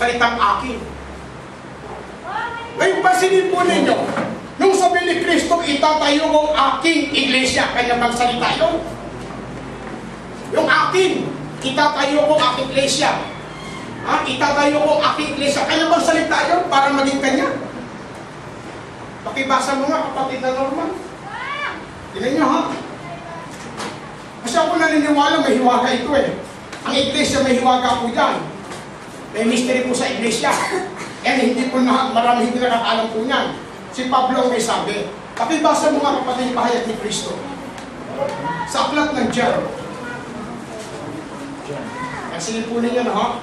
salitang akin. Ngayon, pansinin po ninyo, nung sabi ni Kristo, itatayo ko aking iglesia, kanya magsalita yun. Yung akin, itatayo ko aking iglesia. Itatayo ko aking iglesia, kanya magsalita yun para maging kanya. Pakibasa mo nga, kapatid na Norman. Tingnan nyo, ha? Kasi ako naniniwala, may hiwaga ito eh. Ang iglesia may hiwaga po dyan. May mystery po sa iglesia. And hindi po marami hindi nakakaalam po niyan. Si Pablo ang may sabi. Pakibasa mo nga, kapatid, yung pahayag ni Kristo. Sa aklat ng John. Kasi po ninyo, no?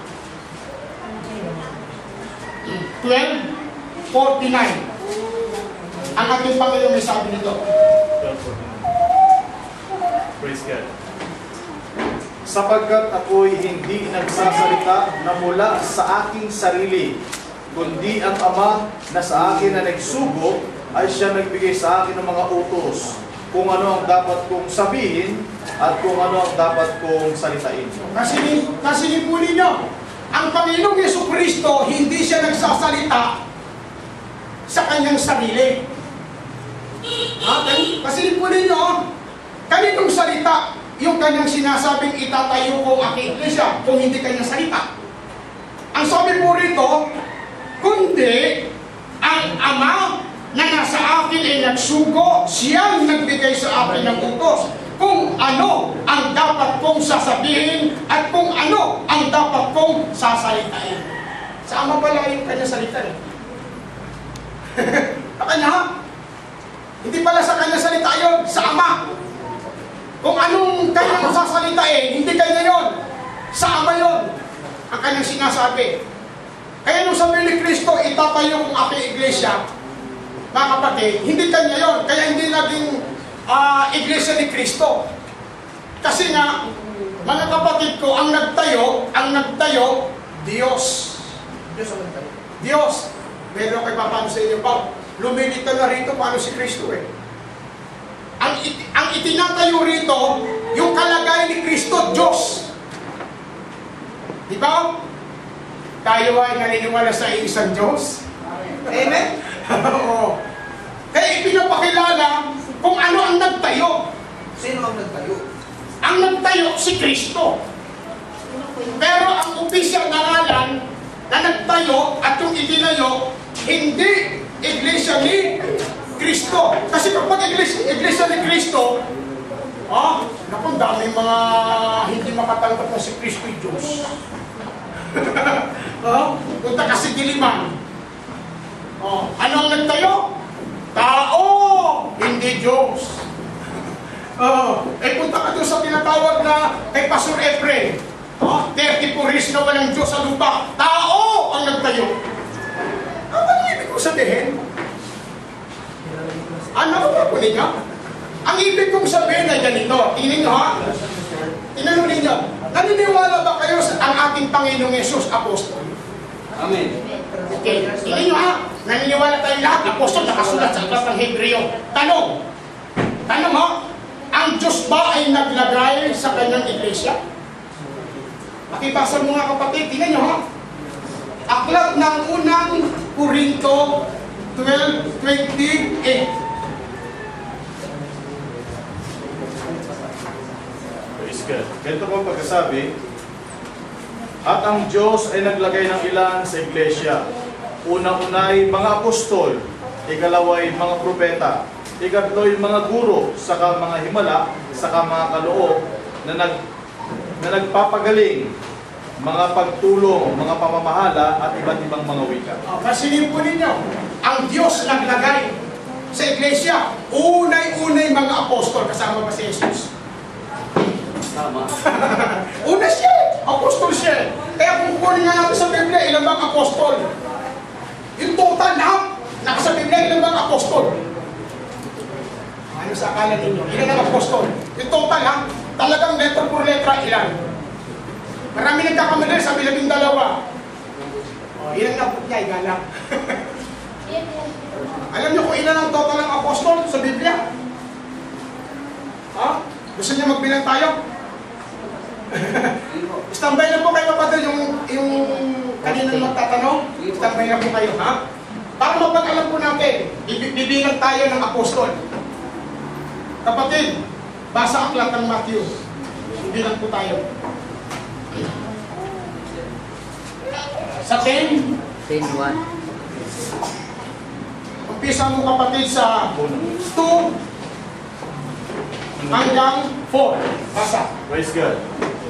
12:49. Ang ating Panginoon may sabi nito. Praise God. Sapagkat ako'y hindi nagsasalita na mula sa aking sarili, kundi ang Ama na sa akin na nagsugo ay siya nagbigay sa akin ng mga utos kung ano ang dapat kong sabihin at kung ano ang dapat kong salitain. Kasi po ninyo, ang Panginoong Jesucristo hindi siya nagsasalita sa kanyang sarili. Kasi po ninyo, kaninong salita yung kanyang sinasabing itatayo ko ang aking iglesia kung hindi kanyang salita? Ang sabi po rito, kundi ang Ama na nasa akin ay nagsugo, siyang nagbigay sa akin ng utos kung ano ang dapat kong sasabihin at kung ano ang dapat kong sasalitain. Sa Ama pala yung kanyang salita eh. Sa kanya ha? Hindi pala sa kanya salita yun, sa Ama. Kung anong kanyang sasalitain, hindi kanya yun. Sa Ama yun. Ang kanyang sinasabi. Kaya nung sabi ni Kristo, itatayo kong aking iglesia, mga kapatid, hindi kanya yun. Kaya hindi naging iglesia ni Kristo. Kasi nga, mga kapatid ko, ang nagtayo, Diyos. Diyos ang nagtayo. Diyos. Meron kayo paano sa inyo ba? Lumilita na rito paano si Kristo eh. Ang itinatayo rito, yung kalagayan ni Kristo, Diyos. Di ba? Tayo ay naniniwala sa isang Diyos. Amen? Oo. Kaya ipinapakilala kung ano ang nagtayo. Sino ang nagtayo? Ang nagtayo, si Kristo. Pero ang opisyal na ngalan na nagtayo at yung itinayo, hindi iglesia ni Kristo. Kasi kapag iglesia ni Kristo, naku, daming mga hindi makatanggap na si Kristo yung Diyos. Punta kasi diliman. Ano ang nagtayo? Tao, hindi Diyos. Punta ka doon sa tinatawag na kay Pastor Efren. 34 years na walang Diyos sa lupa. Tao ang nagtayo. Ano ang ibig ko sabihin? Ano ba po ninyo? Ang ibig kong sabihin ay ganito. Tingnan nyo ha? Tinanong ninyo, naniniwala ba kayo sa ang ating Panginoong Yesus, Apostol? Amen. Okay. Tingnan nyo ha? Naniniwala tayong lahat, Apostol, nakasulat sa aklat ng Hebreo. Tanong ha? Ang Diyos ba ay naglagay sa kanyang iglesia? Pakibasa mo nga kapatid, tingnan nyo ha? Aklat ng unang Korinto 12:28. Praise God. Ganito po pagkasabi, at ang Diyos ay naglagay ng ilan sa iglesia. Una-unay mga apostol, ikalaway mga propeta, ikatlo'y mga guro, saka mga himala, saka mga kaloob na nagpapagaling, mga pagtulong, mga pamamahala at iba't ibang mga wika. Pasilin po ninyo, ang Diyos naglagay sa iglesia, unay-unay mga apostol, kasama pa si Jesus. Tama. Una siya, apostol siya. Kaya kung kunin nga natin sa Biblia, ilang bang apostol? Yung total lahat, nasa Biblia, ilang bang apostol? Ano sa akala ninyo? Ilan ang apostol? Yung total ha, talagang letter por letra, ilan? Marami nagkakamali, sabi 12. Ilan na po niya, igalak. Alam niyo kung ilan ang total ng apostol sa Biblia? Gusto niya magbilang tayo? Standby na po kayo kapatid yung Kanina magtatanong, tambay na po kayo, ha? Para mapag-alam po natin, bibilang tayo ng apostol. Kapatid, basa aklat ng Matthew. Bilang po tayo. Sa 10, 10:1. umpisa mo kapatid sa 2 hanggang 4. Basa. Praise God.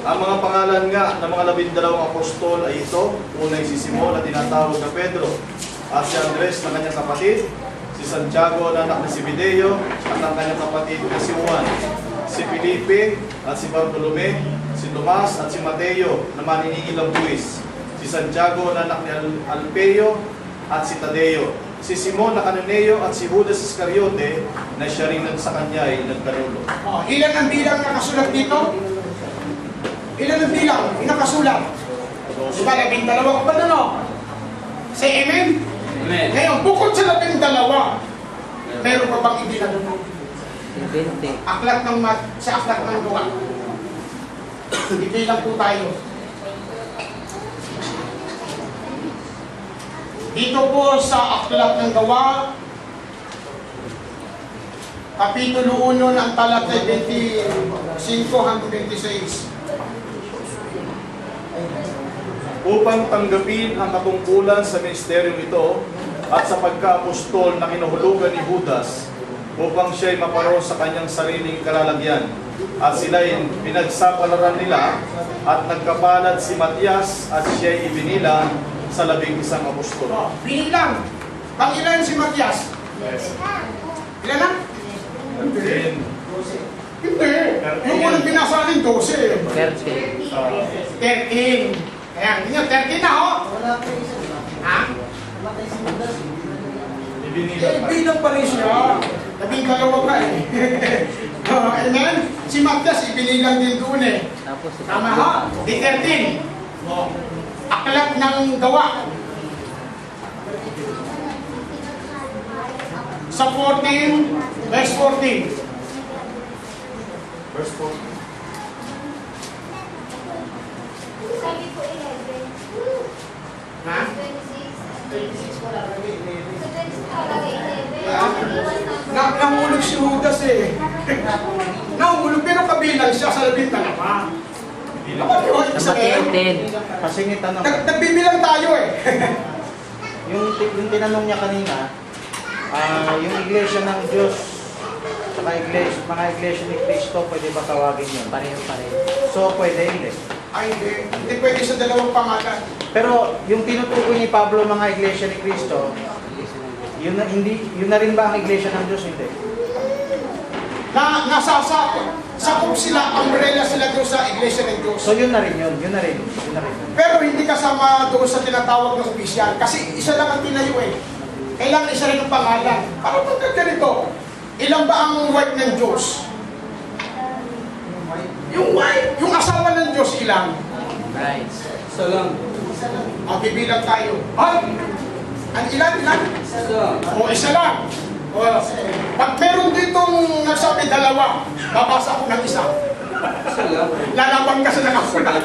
Ang mga pangalan nga ng mga 12 apostol ay ito. Unay si Simon na tinatawag na Pedro, at si Andres na kanyang kapatid, si Santiago na anak ni Zebedeo at ang kanyang kapatid na si Juan, si Felipe at si Bartolome, si Tomas at si Mateo na maniningil ng buwis, si Santiago na anak ni Alpeo at si Tadeo, si Simon na Cananeo at si Judas Iscariote na siya rin sa kanya ay nagkanulo. Oh, ilan ang bilang nakasulat dito? Ilan ang bilang nakasulat? Di ba, 12 ka pa doon, no? Say amen? Amen. Ngayon, bukod sa 12, meron pa bang ibilang? 20. Aklat ng sa aklat ng gawa. Ibilang po tayo. Dito po sa aklat ng gawa, Kapitulo 1 ng talata 25 hanggang 26. Upang tanggapin ang katungkulan sa ministeryong ito at sa pagka-apostol na kinuhulugan ni Judas, upang siya'y maparoon sa kanyang sariling kalalagyan. At sila'y pinagsapalaran nila at nagkapalad si Matias at siya'y ibinilang sa 11 apostol. Oh, binilang. Pangilan si Matias? Ilan na? Then, Hindi. Yung unang pinasalin, 12. 30. 13. Ayan, ninyo, 13 na, oh. Ha? ibinilang pa. Bilang pa rin siya. 12 ka eh. Oh, amen? Si Matias, ibinilang din doon eh. Tapos si Tama ha? Di 13. Oh. Aklat ng gawa. Sa 14, verse 14. Verse 4. Sabi ko 11. Ha? 26. wala kami, Sa 26 nakalagay 11. Nahulog si Judas eh. Nahulog pero kabilang siya sa 12. Ano yun? Sa Sabihin? Mateo 10. Kasi may tanong, Nagbibilang tayo eh. yung tinanong niya kanina, yung iglesia ng Diyos, saka iglesia, mga iglesia ni Cristo, pwede ba tawagin yun? Pareho. So, pwede hindi. Ay, hindi pwede sa dalawang pangalan. Pero yung tinutukoy ni Pablo mga iglesia ni Cristo, yun na rin ba ang iglesia ng Diyos? Hindi. Sakop sila, umbrella sila doon sa Iglesia ng Diyos. So yun na rin yun. Pero hindi kasama doon sa tinatawag ng opisyal. Kasi isa lang ang tinayo eh. Kailangan isa rin ang pangalan. Para pagka ganito, ilan ba ang wife ng Diyos? Yung wife, yung asawa ng Diyos ilang? Right. Isa lang. Bibilang tayo. Ay! Ang ilan? Isa lang. O isa lang. O, pag meron ditong nagsabi dalawa, babasa ko ng isa. Isa lang. Lalaban ka sa nakakulat.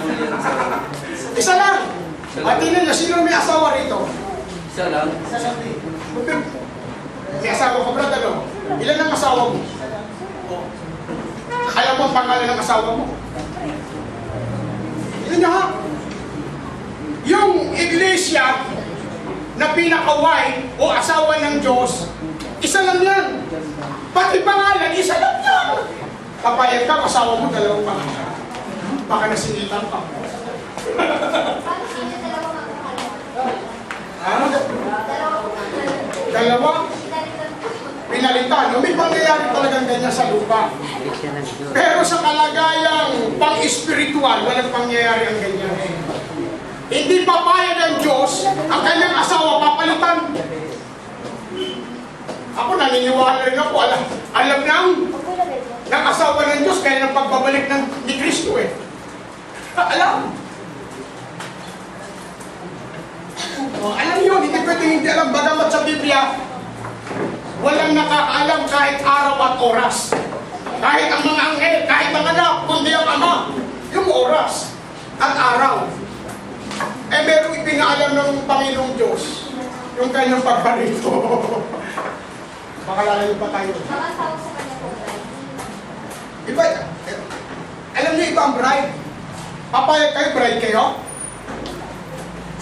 Isa lang. At tingnan niyo, sino may asawa rito? Isa lang. May asawa ko, brad, ano? Ilan ang asawa mo? Alam mo ang pangalan ng asawa mo? Tingnan niyo ha? Yung iglesia na pinaka-wife o asawa ng Diyos, isa lang yan. Pati pangalan, isa lang yan. Papayag ka, asawa mo, dalawang pangalan. Baka nasingitan ka. Paano sino dalawa magkakalat? Ano? Dalawa magkakalat. Dalawa? Pinalitan ko. Pinalitan. May pangyayari talagang ganyan sa lupa. Iglesia ng Diyos. Pero sa kalagayang pang-espiritual, walang pangyayari ang ganyan. Hindi papayag ang Diyos ang kanyang asawa papalitan. Ako naniniwala rin ako, alam ng asawa ng Diyos kaya ng pagbabalik ni Kristo eh. Alam. Alam yun, hindi pwede hindi alam. Bagamat sa Biblia, walang nakakaalam kahit araw at oras. Kahit ang mga anghel, kahit ang anak, kundi ang ama. Yung oras at araw. merong ipinaalam ng Panginoong Diyos yung kanyang pagbarito. Baka lalayo pa tayo. Mga tawag sa kanya po, bride. Iba, alam niyo iba ang bride. Papayag kayo, bride kayo?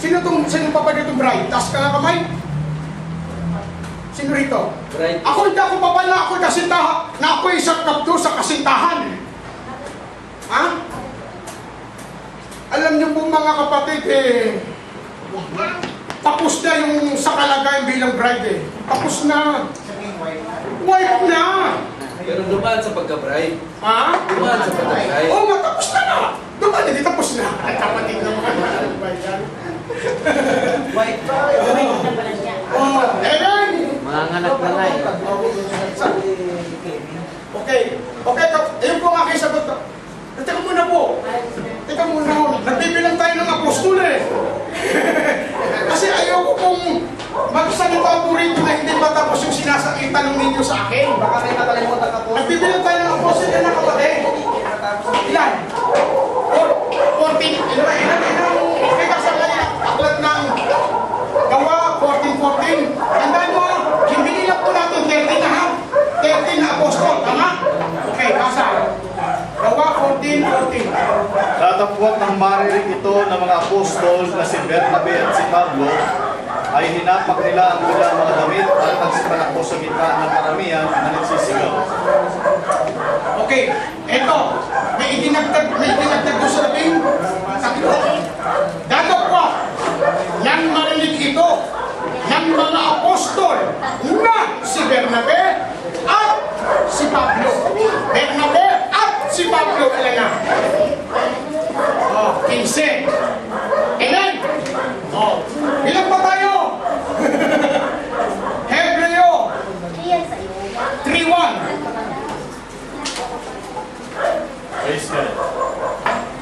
Sino papayag itong bride? Taas ka nga kamay? Sino rito? Bride. Ako hindi ako papal na ako kasintahan, na ako isang kapto sa kasintahan. Ha? Alam niyo po mga kapatid, tapos na yung sa kalagayan bilang bride eh. Tapos na. Wife na. Pero dumaan sa pagka-bride. Ha? Dumaan sa pagka-bride. Oo nga, tapos na na. Doon hindi tapos na. Ay, kapatid na mga yan. Oh, amen. Mga nganak na nga eh. Okay. Okay, ayun po ang aking sagot. Teka muna po. Teka muna. Nagbibilang tayo ng apostol eh. Kasi ayoko pong magsalita po rito na hindi matapos yung sinasakitan ng ninyo sa akin. Baka may nakalimutan ka po. Nagbibilang tayo ng apostol na kapatid. Ilan? 14. Ilan? Okay, kasama niya. Aklat ng Gawa 14:14. Tandaan mo, hindi nila po natin 13 na ha? 13 na apostol. Tama? Okay, basa. Gawa 14:14. Tatapwat ng marinig ito ng mga apostol na si Bernabe at si Pablo ay hinapak nila ang kanilang mga damit at nagsipanakbo sa gitna ng karamihan na nagsisigaw. Okay, eto. May idinagdag doon sa labing tatlo. Datapwat ng marinig ito ng mga apostol na si Bernabe at si Pablo. Bernabe at si Pablo. Alam na. Oh, 15. Amen? Oh, ilan pa tayo? Hebreo Iyan sa'yo. 3:1. Praise God.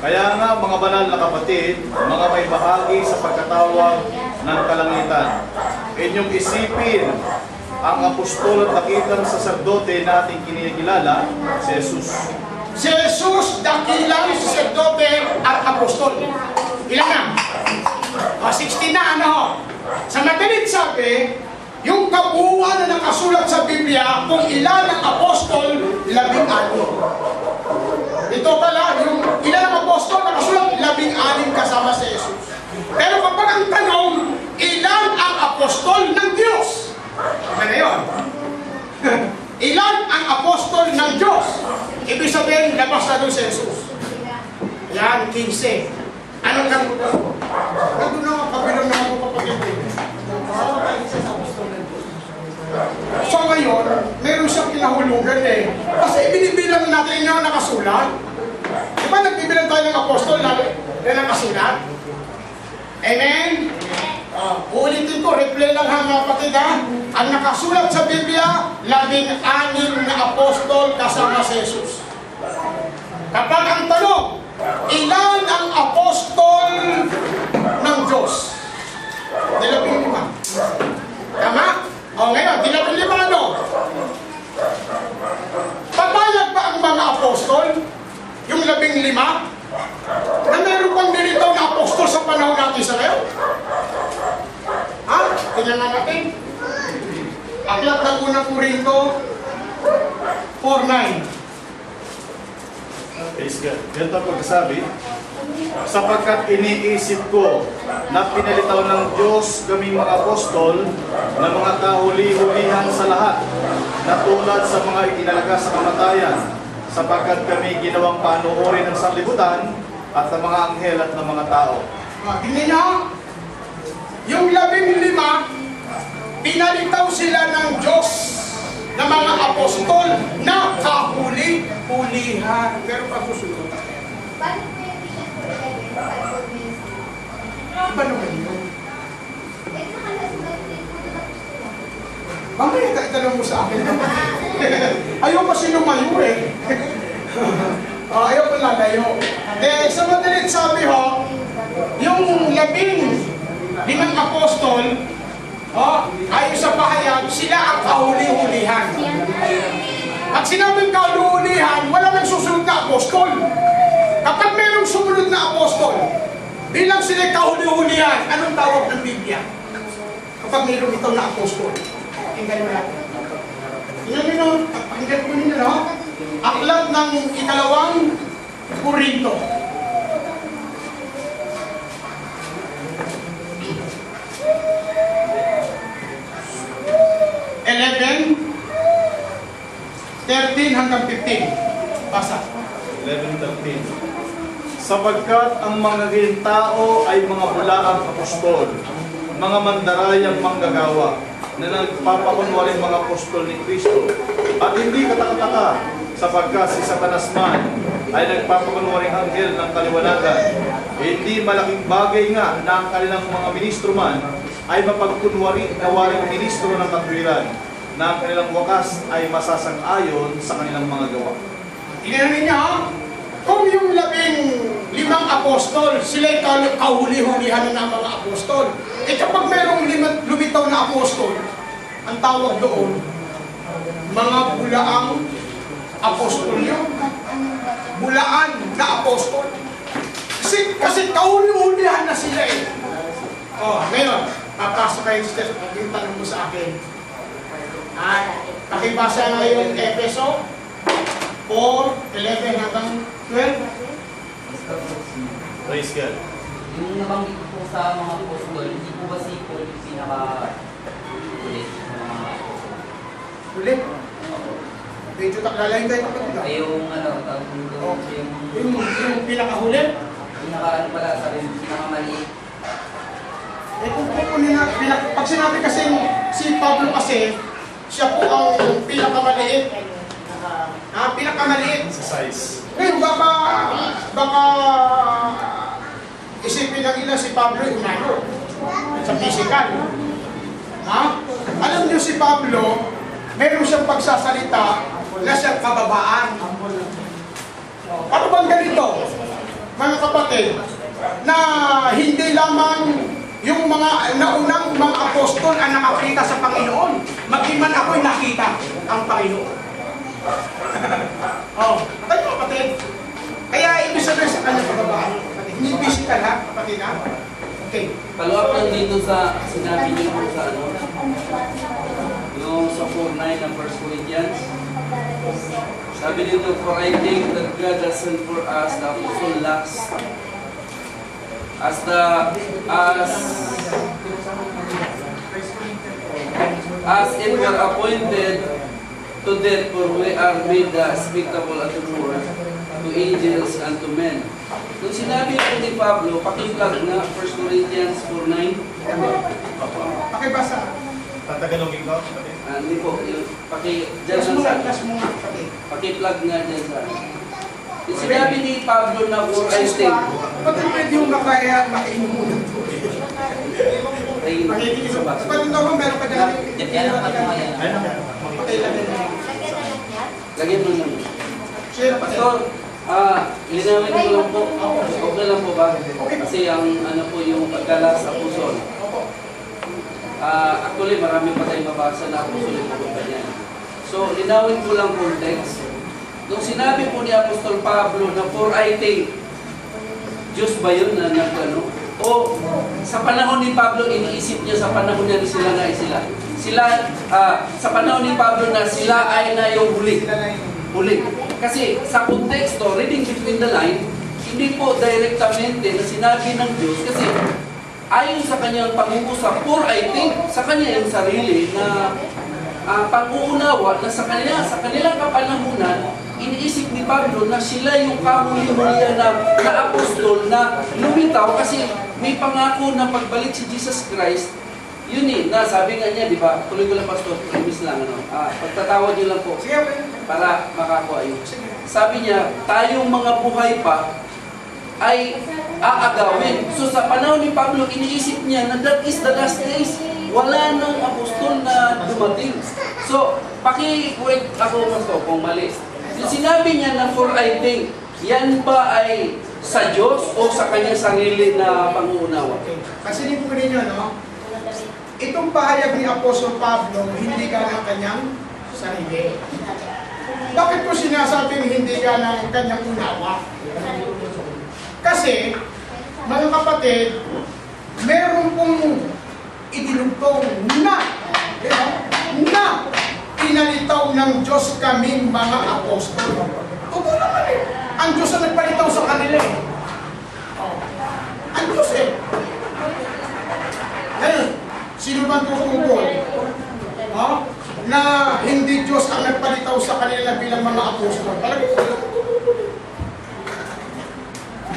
Kaya nga mga banal na kapatid, mga may bahagi sa pagkatawag ng kalangitan, inyong isipin ang apostol at dakitang saserdote na ating kinikilala, si Jesus. Si Jesus, dakilang sacerdote at apostol. Ilan na? 16 na, ano? Sa madalit sabi, yung kabuuan na nakasulat sa Biblia, kung ilan ang apostol, 16. Ito pala, yung ilan ang apostol nakasulat, 16 kasama si Jesus. Pero kapag ang tanong, ilan ang apostol ng Diyos? Ano na yun? Ilan ang apostol ng Diyos? Ibig sabihin, labas na doon si Jesus. Yan, 15. Anong nandun na? Nandun na, pabilang na ako kapatid. So ngayon, meron siyang kinahulugan eh. Kasi binibilang natin yung nakasulat. Di ba nagbibilang tayo ng apostol na nakasulat? Amen? Ulitin ko, replay lang ha mga kapatid ha. Ang nakasulat sa Biblia, 16 na apostol kasama si Jesus. Kapag ang tanong, ilan ang apostol ng Diyos? 15. Tama? O ngayon, 15 ano? Papayag ba ang mga apostol? Yung 15? Na meron pang nilitaw na apostol sa panahon natin sa ngayon? Ha? Tingnan nga natin. Aklat ng unang Korinto 4:9. Praise God. Ganito ang pagkasabi, sapagkat iniisip ko na pinalitaw ng Diyos kaming mga apostol na mga kahuli-hulihan sa lahat, na tulad sa mga itinalaga sa kamatayan, sapagkat kami ginawang panuorin ng sanlibutan at ng mga anghel at ng mga tao. Tingnan niyo, yung 15, pinalitaw sila ng Diyos na mga apostol na kahuli-hulihan. Pero pa susunod. Paano po yung Ephesians 4:11? Fivefold ministry. Iba naman yun. Nakalasulat din po doon ang gusto. Mamaya itanong mo sa akin. Ayaw kasi lumayo eh. Ayaw ko lalayo. Sa madalit sabi ho, yung 15 apostol, ayon sa pahayag, sila ang kahuli-hulihan. At sinabing kahuli-hulihan, wala nang susunod na apostol. Kapag mayroong sumunod na apostol, bilang sila kahuli-hulihan, anong tawag ng Biblia? Kapag may lumitaw na apostol. Pakinggan mo natin. Tingnan nyo, pakinggan mo ninyo, no? Aklat ng ikalawang Korinto. hanggang 15. Basa. 11:13. Sapagkat ang mga tao ay mga bulaang apostol, mga mandarayang manggagawa, na nagpapakunwaring mga apostol ni Kristo. At hindi katakataka, sapagkat si Satanas man ay nagpapakunwaring anghel ng kaliwanagan. Hindi malaking bagay nga na ang kanilang mga ministro man ay mapagkunwari na waring ministro ng katwiran, na ang kanilang wakas ay masasang-ayon sa kanilang mga gawa. Tingnan ninyo, kung yung 15 apostol, sila'y kahuli-hulihan na ng mga apostol. Eh kapag mayroong lumitaw na apostol, ang tawag doon, mga bulaang apostol yun. Bulaan na apostol. Kasi kahuli-hulihan na sila eh. Oh, ngayon, papasok kayo sa yung tanong mo sa akin. Pakibasa ngayon Efeso 4:11 hanggang 12. Praise God. Yung nabanggit ko po sa mga apostol, hindi po ba si Paul yung pinaka-ulit sa mga apostol? Ulit. Medyo taklalain tayo kapag Ay yung tawag mo doon, yung pinakahuli. pinaka-ano pala, sabi yung pinaka-maliit. Eh kung kukunin na, pag sinabi kasi si Pablo kasi, siya po ang pinakamaliit. Pinakamaliit. Sa size. Ngayon, baka isipin ng ilan si Pablo yung umano sa physical. Alam niyo si Pablo, meron siyang pagsasalita na siyang kababaan. Ano bang ganito, mga kapatid, na hindi lamang yung mga naunang mga apostol ang nakakita sa Panginoon, maging man ako'y nakita ang Panginoon. Tayo kapatid. Kaya ibig sabihin sa kanyang pagkabaan, kapatid. Hindi physical ha, kapatid ha? Okay. Follow up lang dito sa sinabi niyo po sa yung sa 4:9 ng 1 Corinthians. Sabi dito, for I think that God has sent for us the apostle last as it were appointed to death, for we are made the spectacle unto the world, to angels and to men. Nung sinabi po ni Pablo, pakiplag na 1 Corinthians 4:9. Pakibasa. Tatagalogin ko, kapatid. Hindi po, dyan Plus mo sa nga, kapatid. pakiplag nga dyan sa. Yung sinabi ni Pablo na for I think, Kapatid, pwede yung makaya makainom muna ito. ay, Makikinig. sa baso. Kapatid na ako, meron ka dyan. Yan ang patumayan. Patay lang yan. Lagyan mo lang. Share, kapatid. Pastor, linawin ko lang po. Okay lang po ba? Kasi ang ano po yung pagkala sa apostol. Actually, marami pa tayong mabasa na apostol yung pagkala niya. So, linawin ko lang context. Nung sinabi po ni Apostol Pablo na for I think, Diyos ba yun na nagano? O sa panahon ni Pablo, iniisip niya sa panahon niya na sila na ay sila. Sa panahon ni Pablo na sila ay na yung huli. Huli. Kasi sa konteksto, reading between the line, hindi po direktamente na sinabi ng Diyos kasi ayon sa kanyang pag-uusap, for I think, sa kanya yung sarili na pag-uunawa na sa kanilang kapanahunan, iniisip ni Pablo na sila yung kahuli-hulihan na apostol na lumitaw kasi may pangako na pagbalik si Jesus Christ. Yun na sabi nga niya, di ba? Tuloy ko lang, Pastor, premise lang, pagtatawad niyo lang po Sige, okay. para makakuha yun. Sabi niya, tayong mga buhay pa ay aagawin. So sa panahon ni Pablo, iniisip niya na that is the last days. Wala nang apostol na dumating. So, paki-wait ako Pastor kung mali. Yung sinabi niya na for I think, yan ba ay sa Diyos o sa kanyang sarili na panguunawa? Kasi hindi po ninyo, no? Itong pahayag ni Apostol Pablo, hindi ka ng kanyang sarili. Bakit po sinasabing hindi ka ng kanyang unawa? Kasi, mga kapatid, meron pong idinugtong na pinalitaw ng Diyos kaming mga apostol. Totoo naman eh. Ang Diyos ang nagpalitaw sa kanila eh. Oh. Ang Diyos eh. Ngayon, sino bang tutugol? Na hindi Diyos ang nagpalitaw sa kanila bilang mga apostol.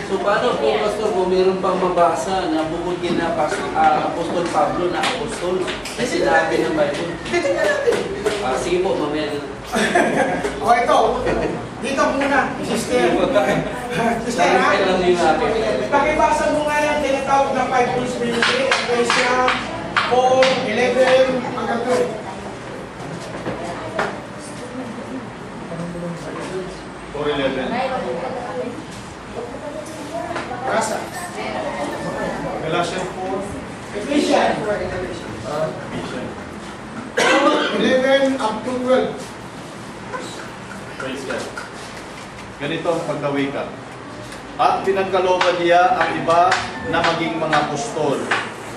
So paano po, Pastor, kung meron pang mabasa na bukod kina Apostol Pablo na apostol na sinabi ng Bible? Titignan natin. Sige po, mamaya na. O ito, dito muna, sister. Sister, ha? Kailan yung akin? Pakibasa mo nga yung tinatawag na 5 Rules Ministry, Ecclesia 4, 11, hanggang 12. 4:11. Basa. Galatians 4. Ecclesia Ephesians. 11 up to 12. Praise God. Ganito ang pagkawika. At pinagkalooban niya ang iba na maging mga apostol,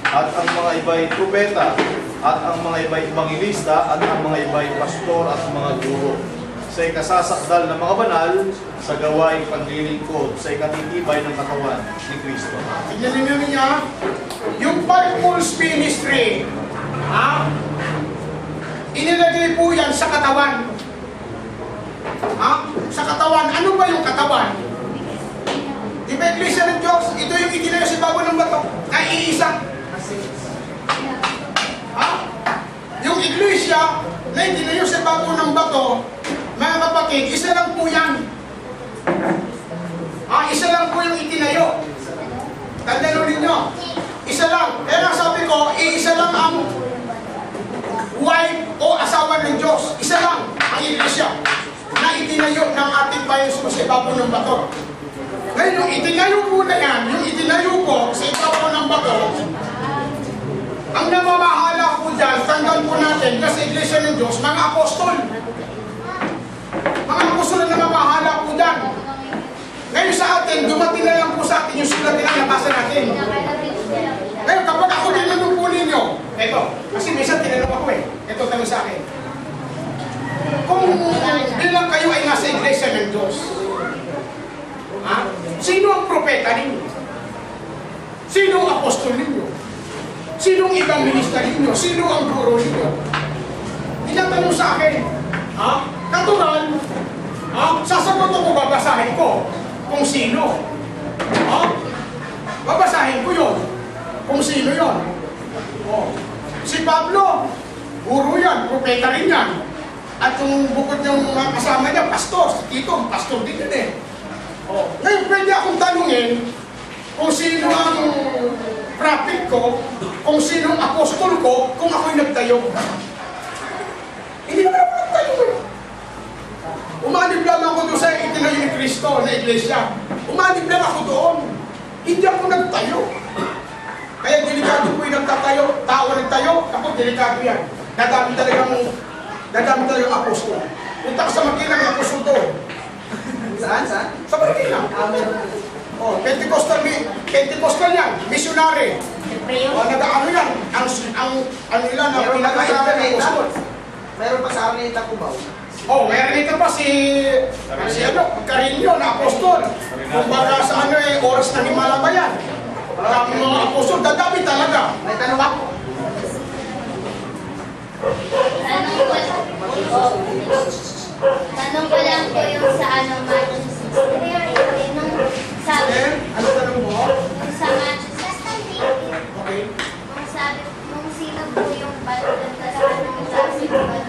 at ang mga iba'y propeta, at ang mga iba'y evangelista, at ang mga iba'y pastor at mga guro, sa ikasasakdal ng mga banal, sa gawaing paglilingkod, sa ikatitibay ng katawan ni Kristo. Tignan ninyo niya, yung 5 Rules Ministry, inilagay po yan sa katawan. Sa katawan, ano ba yung katawan? Di ba Iglesia ng Diyos? Ito yung itinayo si Bago ng Bato. Ay, iisa. Yung Iglesia na itinayo si Bago ng Bato, mga kapatid, isa lang po yan. Isa lang po yung itinayo. Tandaan ninyo, isa lang. Kaya nga sabi ko, isa lang ang wife o asawa ng Diyos. Isa lang ang Iglesia na itinayo ng ating bayan sa ibabaw ng bato. Ngayon, yung itinayo po na yan, yung itinayo po sa ibabaw ng bato, ang namamahala po dyan, tandaan po natin na sa Iglesia ng Diyos, mga apostol. Mga apostol na namamahala po dyan. Ngayon sa atin, dumating na lang po sa atin yung sulat na nabasa natin. Ngayon, kapag ako tinanong po ninyo, eto, kasi minsan tinanong ako eh, eto tanong sa akin. Kung bilang kayo ay nasa Iglesia ng Diyos, sino ang propeta ninyo? Sino ang apostol ninyo? Sino ang ibang minister ninyo? Sino ang guro ninyo? Tinatanong sa akin, natural, sasagot ako, babasahin ko kung sino. Babasahin ko yun kung sino yun. Si Pablo, guro yan, propeta rin yan. At yung bukod ng mga kasama niya, pastor, si Tito, pastor din yun eh. Ngayon, pwede akong tanungin kung sino ang prophet ko, kung sino ang apostol ko, kung ako'y nagtayo. Hindi naman ako nagtayo eh. Umanib lang ako doon sa itinayo ni Kristo na iglesia. Umanib lang ako doon. Hindi ako nagtayo. Kaya delikado po yung nagtatayo. Tao nagtayo, kapag delikado yan. Dadami talagang apostol. Punta ka sa Manila, may apostol doon. Saan? Sa Manila. Pentecostal yan, missionary. Nag-ano yan, ang nila na pinag-aita ng apostol. Meron pa sa Arnita Cubao. Meron dito pa si Carinio na apostol. Kung baga sa oras ng Himala ba yan? Maraming mga apostol, dadami talaga. May tanong ako. Tanong ko lang po yung sa Matthew 6. Nung sabi, Ano tanong mo? nung sa Matthew 6, Okay. nung sabi, nung sino po yung balon talaga ng klase ng balon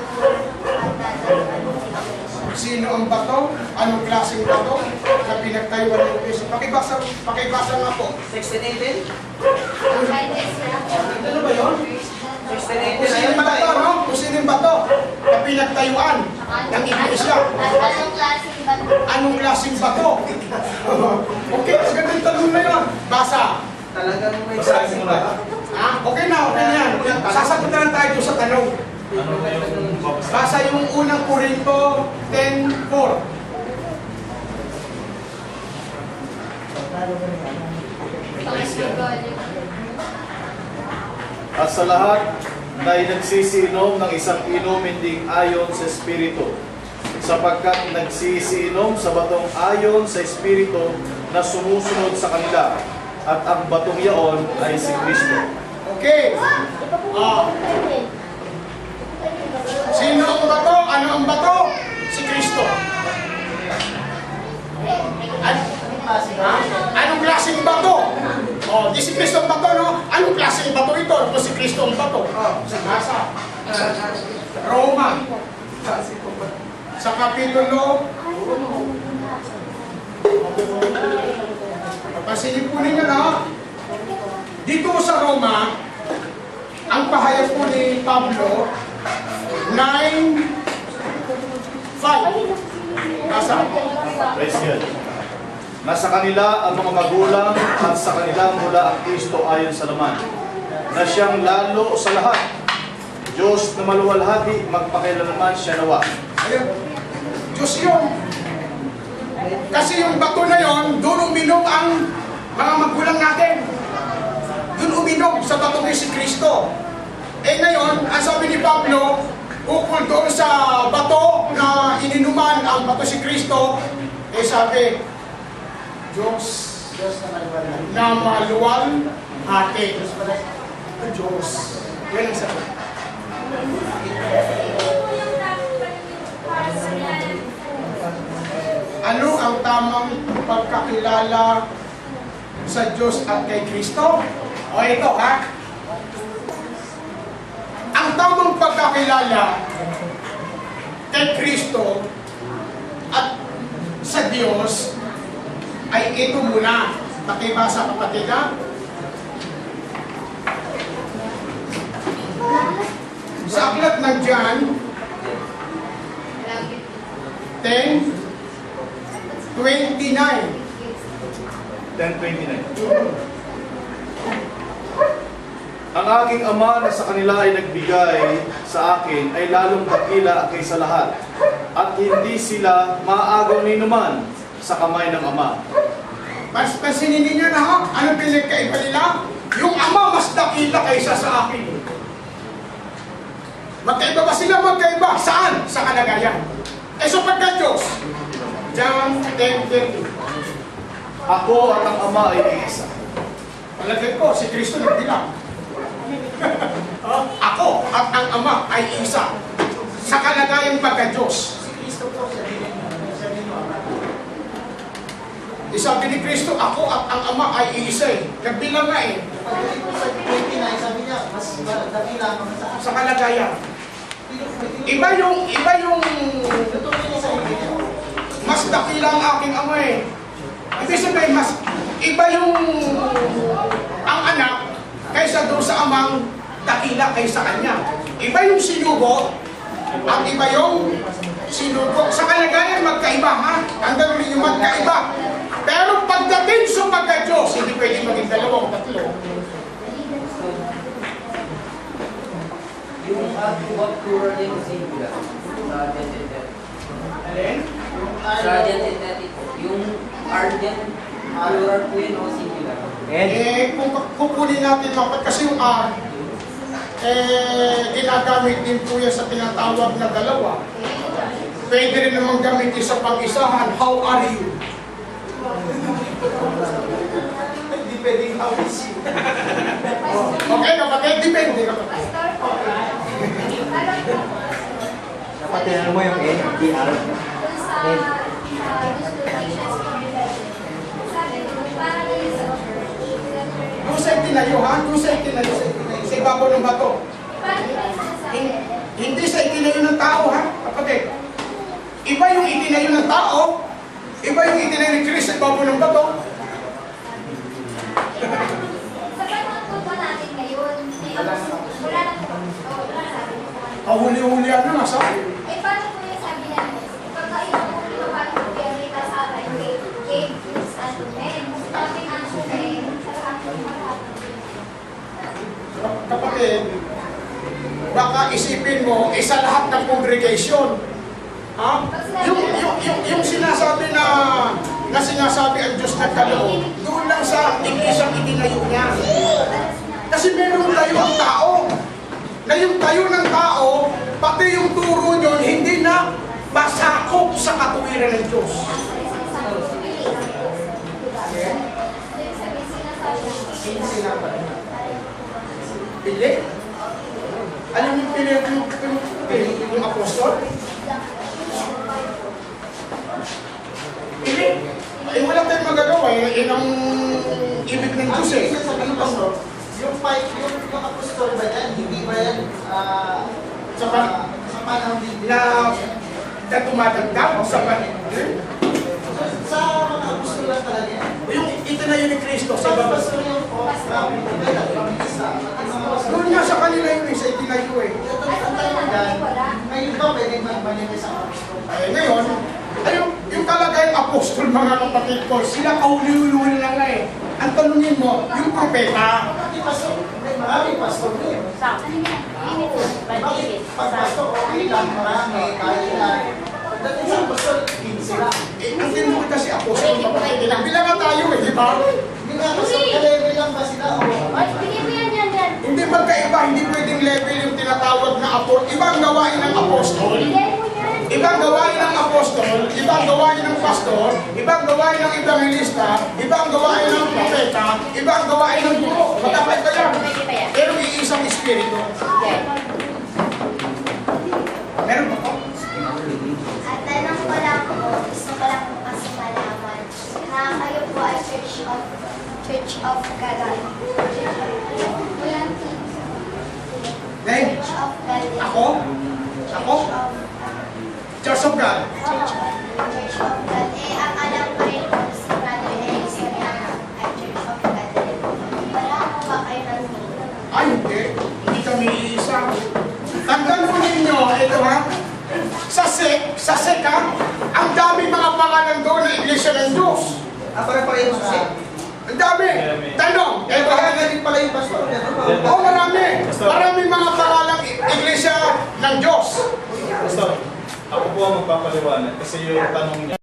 at dadalhan si Iglesia. Sino ang bato? Anong klaseng bato? Na pinagtayuan ng Iglesia. Pakibasa nga po. 1618? Kahit sila po. Ano ba yun? 1618 Kung sino yung bato, no? Kung sino yung bato na pinagtayuan ng Iglesia. At anong klaseng balon? Anong klaseng bato? Okay, ganun tanong na yun. Basa. Talagang may Basahin mo na. Okay na yan. Sasagot na lang tayo doon sa tanong. Ano na yung babasa? Basa yung unang Korinto 10:4. At sa lahat na nagsisiinom ng isang inumin ding ayon sa Espiritu, sapagkat nagsisiinom sa batong ayon sa Espiritu na sumusunod sa kanila, at ang batong yaon ay si Kristo. Okay. Sino ang bato? Ano ang bato? Si Kristo. Anong klaseng bato? Oh, di si Kristo ang bato, no? Anong klaseng bato ito? Ito si Kristo ang bato. Nasa Roma. Sa Kapitulo. Papansinin po ninyo na. Dito sa Roma, ang pahayag po ni Pablo, 9:5. Nasa? Praise God. Nasa kanila ang mga magulang at sa kanila mula ang Kristo ayon sa laman, na siyang lalo sa lahat. Diyos na maluwalhati, magpakailanman siya nawa. Ayun. Diyos yun. Kasi yung bato na yon, doon uminom ang mga magulang natin. Doon uminom sa bato ni si Kristo. Eh ngayon, ang sabi ni Pablo, ukol doon sa bato na ininuman ang bato si Kristo, eh sabi, Diyos na maluwalhati. Diyos. Yan ang sabi. Ano ang tamang pagkakilala sa Diyos at kay Kristo? O ito ha. Ang tamang pagkakilala kay Kristo at sa Diyos ay ito muna. Pakibasa kapatid ha. Sa aklat ng John 10:29. 10:29. Ang aking Ama na sa kanila ay nagbigay sa akin ay lalong dakila kaysa lahat, at hindi sila maagaw ni naman sa kamay ng Ama. Pansinin ninyo na ha, anong pinagkaiba nila? Yung Ama mas dakila kaysa sa akin. Magkaiba ba sila? Magkaiba. Saan? Sa kalagayan. Eh sapagkat Diyos. John 10:30. Ako at ang Ama ay iisa. Palagay ko, si Kristo nagbilang. Ako at ang Ama ay isa. Sa kalagayang pagka-Diyos. Sabi ni Kristo, ako at ang Ama ay iisa eh. Nagbilang nga eh. Sabi niya, mas dakila ang Sa kalagayan. Iba yung mas dakila ang aking Ama eh. Ibig sabihin, iba yung ang anak kaysa doon sa amang dakila kaysa kanya. Iba yung sinugo at iba yung sinugo. Sa kalagayan, magkaiba ha? Ang gano'n yung magkaiba. Pero pagdating sa pagka-Diyos, hindi pwede maging dalawang tatlo. Yung what plural yung singular? Sa Argent Alin? Sa Argent yung Argent plural po yun o singular? Kung kukunin natin mapat kasi yung R, ginagamit din po yan sa tinatawag na dalawa. Pwede rin naman gamitin sa pag-isahan, how are you? Hindi pwedeng how is you. Okay, kapatid, depende kapatid. Dapat tinanong mo yung NDR. Doon sa itinayo ha? Doon sa itinayo. Sa ibabaw ng bato. Hindi sa itinayo ng tao ha? Kapatid. Iba yung itinayo ng tao. Iba yung itinayo ni Chris sa ibabaw ng bato. Sa panahon po natin ngayon, wala na sabi mo po. Huli-huli ano na sabi. Eh, paano po yung sabi namin? Pagkain po yung paano po yung rita sa akin, cake, fruits, ano, men. Sabi nga po eh, sa akin Kapatid, baka isipin mo, sa lahat ng congregation. Ha? Yung sinasabi na sinasabi ang Diyos na kaloob, doon lang sa isang Kasi meron tayo ang tao. Na yung tayo ng tao, pati yung turo nyo, hindi na masakop sa katuwiran ng Diyos. Pili? Alam yung pili yung apostol? Pili? Eh, wala tayong magagawa. Yun ang ibig ng Diyos eh. Ano ba, bro? Yung apostol ba yan? Hindi ba yan? Sa panahon din na tumatagdag sa panahon. Sa mga apostol lang talaga yan. Yung itinayo ni Kristo sa baba. Apostol yung Doon nga sa kanila yun sa itinayo eh. ngayon ba pwede magbalik sa apostol? Eh, ngayon, yung talaga yung apostol, mga kapatid ko, sila kauli-uli lang nga eh. Ang tanungin mo, yung propeta. Maraming pastor din. Bakit pag pastor, okay lang, marami, kaya lang. Pagdating sa apostol, hindi sila. Eh, ang tinuro kasi apostol, kapatid, bilang nga tayo eh, di ba? Hindi nga pastor, ka-level lang ba sila? Hindi magkaiba, hindi pwedeng level yung tinatawag na apostol. Ibang gawain ng apostol. Ibang gawain ng apostol, ibang gawain ng pastor, ibang gawain ng evangelista, ibang gawain ng propeta, ibang gawain ng guro. Magkapit ka yan. Pero iisang espiritu. Meron ba po? At tanong ko lang po, gusto ko lang po kasi malaman na kayo po ay Church of God. Walang Name? Church of God. Ako? Ako? Church of God. Church of God. Eh, ang alam ko rin po si Brother Edison na ay Church of God. Wala po ba kayo nandito? Ay, hindi. Hindi kami iisa. Tandaan po ninyo, ito ha, sa sek ha, ang dami mga pangalan doon ng Iglesia ng Diyos. Pare-pareho sa sek. Ang dami. Tanong, Eh, baka ganun pala yung pastor. Oo, marami. Maraming mga pangalang Iglesia ng Diyos. Pastor, ako po ang magpapaliwanag kasi yung tanong niya.